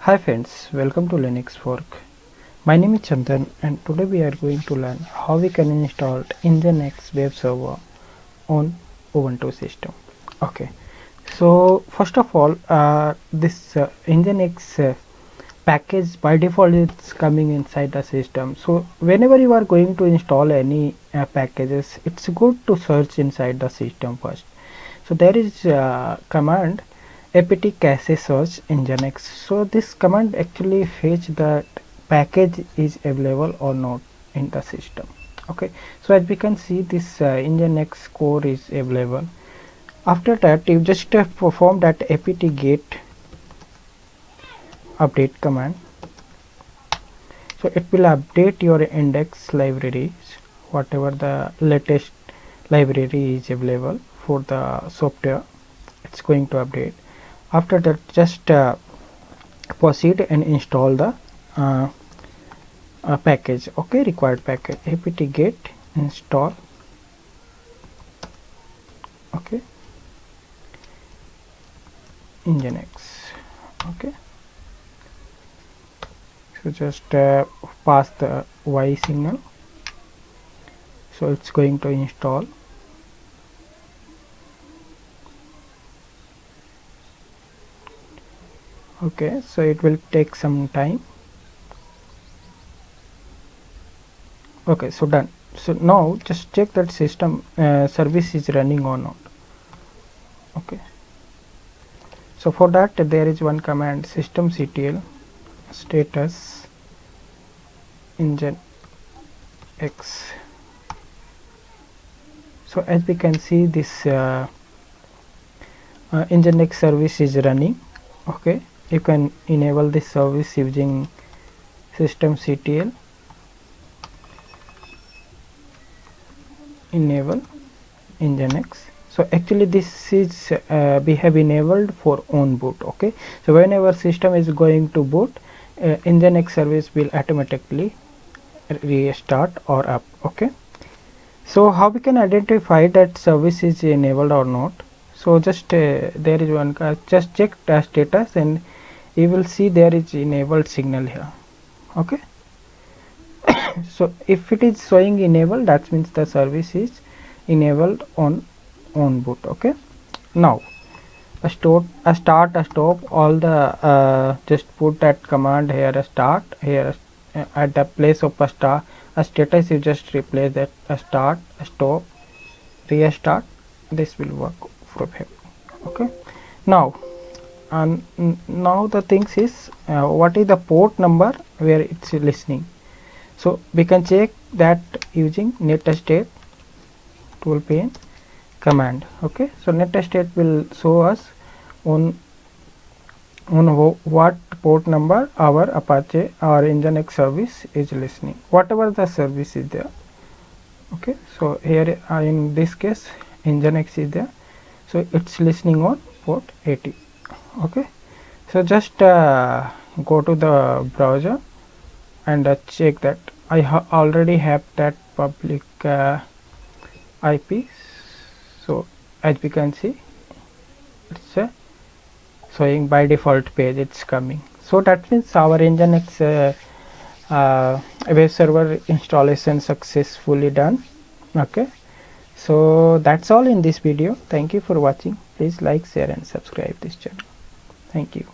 Hi friends, welcome to LinuxFork. My name is Chandan and today we are going to learn how we can install Nginx web server on Ubuntu system. Okay, so first of all, this Nginx package by default is coming inside the system. So whenever you are going to install any packages, it's good to search inside the system first. So there is command apt cache search Nginx. So this command actually fetch that package is available or not in the system. Okay, so as we can see, this Nginx core is available. After that, you just perform that apt get update command. So it will update your index libraries, whatever the latest library is available for the software, it's going to update. After that, just proceed and install the package. Okay, required package apt get install. Okay, Nginx. Okay, so just pass the Y signal, so it's going to install. Okay, so it will take some time. Okay, so done. So now just check that system service is running or not. Okay, so for that there is one command systemctl status Nginx. So as we can see, this Nginx service is running. Okay, you can enable this service using systemctl enable Nginx. So actually this is we have enabled for on boot. Okay, so whenever system is going to boot, Nginx service will automatically restart or up. Okay, so how we can identify that service is enabled or not? So just there is one, just check the status and you will see there is enabled signal here. Okay, so if it is showing enabled, that means the service is enabled on boot. Okay, now a start, a stop, all the just put that command here, a start here, at the place of a status you just replace that a start, a stop, restart. This will work perfectly. Okay, now and now the things is what is the port number where it's listening. So we can check that using netstate toolpane command. Okay, so netstate will show us on what port number our Apache or Nginx service is listening, whatever the service is there. Okay, so here in this case Nginx is there, so it's listening on port 80. Okay, so just go to the browser and check that I already have that public IP. So as we can see, it's showing by default page, it's coming. So that means our Nginx web server installation successfully done. Okay, so that's all in this video. Thank you for watching. Please like, share and subscribe this channel. Thank you.